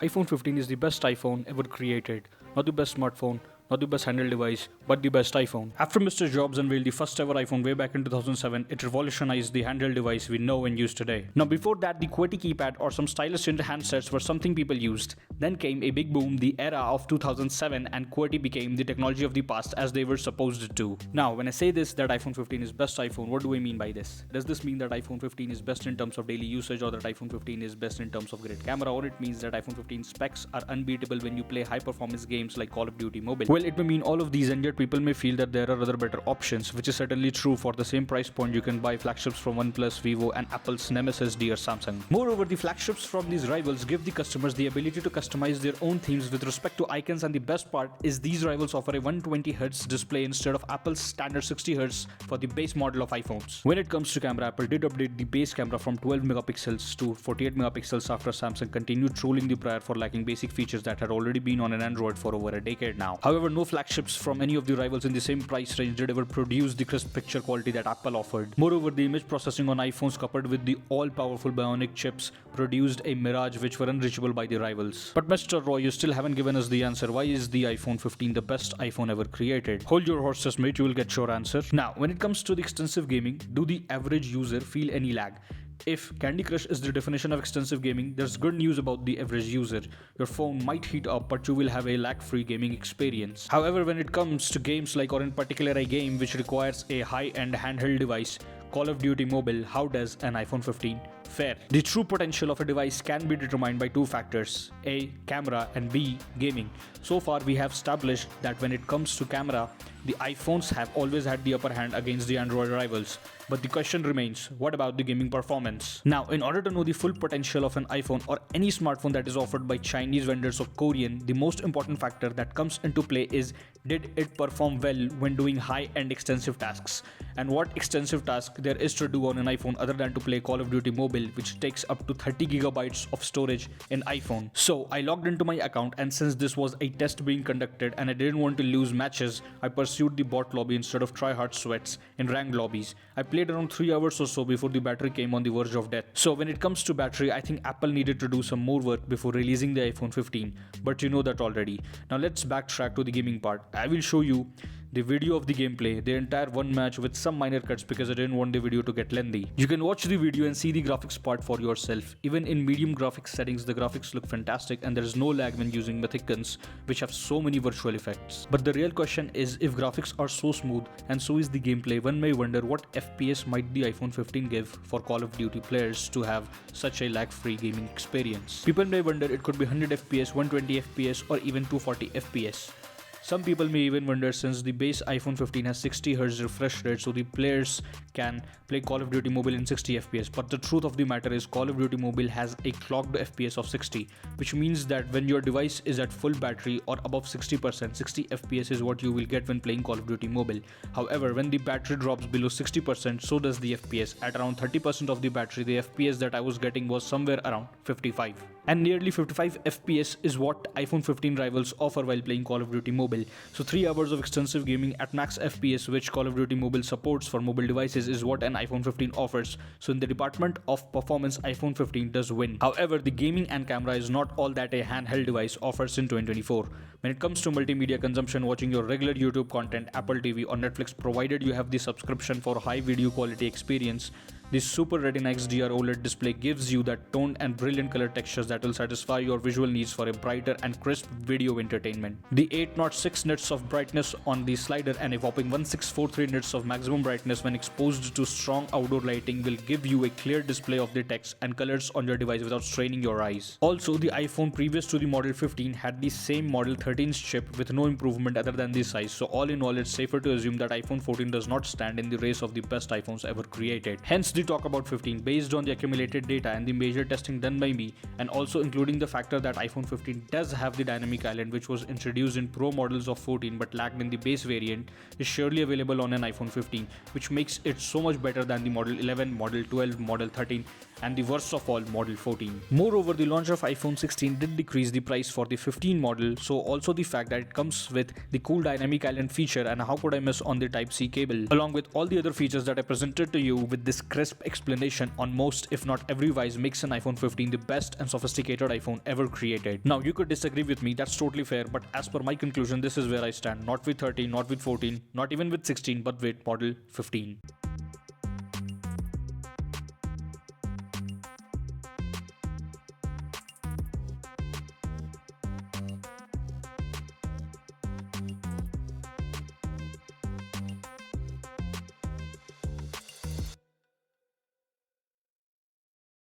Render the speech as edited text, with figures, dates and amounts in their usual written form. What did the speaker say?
iPhone 15 is the best iPhone ever created. Not the best smartphone, not the best handheld device, but the best iPhone. After Mr. Jobs unveiled the first ever iPhone way back in 2007, it revolutionized the handheld device we know and use today. Now, before that, the QWERTY keypad or some stylus in handsets were something people used. Then came a big boom, the era of 2007, and QWERTY became the technology of the past as they were supposed to. Now, when I say this, that iPhone 15 is best iPhone, what do I mean by this? Does this mean that iPhone 15 is best in terms of daily usage, or that iPhone 15 is best in terms of great camera, or it means that iPhone 15 specs are unbeatable when you play high performance games like Call of Duty Mobile? Well, it may mean all of these, and yet people may feel that there are other better options, which is certainly true. For the same price point, you can buy flagships from OnePlus, Vivo, and Apple's nemesis dear Samsung. Moreover, the flagships from these rivals give the customers the ability to customize their own themes with respect to icons, and the best part is these rivals offer a 120Hz display instead of Apple's standard 60Hz for the base model of iPhones. When it comes to camera, Apple did update the base camera from 12 megapixels to 48 megapixels after Samsung continued trolling the prior for lacking basic features that had already been on an Android for over a decade now. However, no flagships from any of the rivals in the same price range did ever produce the crisp picture quality that Apple offered. Moreover, the image processing on iPhones coupled with the all-powerful bionic chips produced a mirage which were unreachable by the rivals. But Mr. Roy, you still haven't given us the answer. Why is the iPhone 15 the best iPhone ever created? Hold your horses, mate, you will get your answer. Now, when it comes to the extensive gaming, do the average user feel any lag? If Candy Crush is the definition of extensive gaming, there's good news about the average user. Your phone might heat up, but you will have a lag-free gaming experience. However, when it comes to games like, or in particular a game which requires a high-end handheld device, Call of Duty Mobile, how does an iPhone 15 fare? The true potential of a device can be determined by two factors: A, camera, and B, gaming. So far, we have established that when it comes to camera, the iPhones have always had the upper hand against the Android rivals. But the question remains, what about the gaming performance? Now, in order to know the full potential of an iPhone or any smartphone that is offered by Chinese vendors or Korean, the most important factor that comes into play is, did it perform well when doing high-end extensive tasks? And what extensive task there is to do on an iPhone other than to play Call of Duty Mobile, which takes up to 30 gigabytes of storage in iPhone. So I logged into my account, and since this was a test being conducted and I didn't want to lose matches, I pursued the bot lobby instead of try-hard sweats in ranked lobbies. I played around 3 hours or so before the battery came on the verge of death. So when it comes to battery, I think Apple needed to do some more work before releasing the iPhone 15, but you know that already. Now let's backtrack to the gaming part. I will show you the video of the gameplay, the entire one match with some minor cuts because I didn't want the video to get lengthy. You can watch the video and see the graphics part for yourself. Even in medium graphics settings, the graphics look fantastic and there is no lag when using Mythic guns, which have so many virtual effects. But the real question is, if graphics are so smooth and so is the gameplay, one may wonder what FPS might the iPhone 15 give for Call of Duty players to have such a lag-free gaming experience. People may wonder it could be 100 FPS, 120 FPS, or even 240 FPS. Some people may even wonder, since the base iPhone 15 has 60Hz refresh rate, so the players can play Call of Duty Mobile in 60 FPS. But the truth of the matter is, Call of Duty Mobile has a clocked FPS of 60, which means that when your device is at full battery or above 60%, 60 FPS is what you will get when playing Call of Duty Mobile. However, when the battery drops below 60%, so does the FPS. At around 30% of the battery, the FPS that I was getting was somewhere around 55. And nearly 55 FPS is what iPhone 15 rivals offer while playing Call of Duty Mobile. So 3 hours of extensive gaming at max FPS, which Call of Duty Mobile supports for mobile devices, is what an iPhone 15 offers. So in the department of performance, iPhone 15 does win. However, the gaming and camera is not all that a handheld device offers in 2024. When it comes to multimedia consumption, watching your regular YouTube content, Apple TV or Netflix, provided you have the subscription for high video quality experience, the Super Retina XDR OLED display gives you that toned and brilliant color textures that will satisfy your visual needs for a brighter and crisp video entertainment. The 806 nits of brightness on the slider and a whopping 1643 nits of maximum brightness when exposed to strong outdoor lighting will give you a clear display of the text and colors on your device without straining your eyes. Also, the iPhone previous to the Model 15 had the same Model 13's chip with no improvement other than the size. So all in all, it's safer to assume that iPhone 14 does not stand in the race of the best iPhones ever created. Hence the talk about 15 based on the accumulated data and the major testing done by me, and also including the factor that iPhone 15 does have the dynamic island, which was introduced in Pro models of 14 but lacked in the base variant, is surely available on an iPhone 15, which makes it so much better than the Model 11, Model 12, Model 13 and the worst of all, Model 14. Moreover, the launch of iPhone 16 did decrease the price for the 15 model, so also the fact that it comes with the cool dynamic island feature, and how could I miss on the Type-C cable, along with all the other features that I presented to you with this crisp crisp explanation on most, if not every wise, makes an iPhone 15 the best and sophisticated iPhone ever created. Now, you could disagree with me, that's totally fair, but as per my conclusion, this is where I stand. Not with 13, not with 14, not even with 16, but with model 15.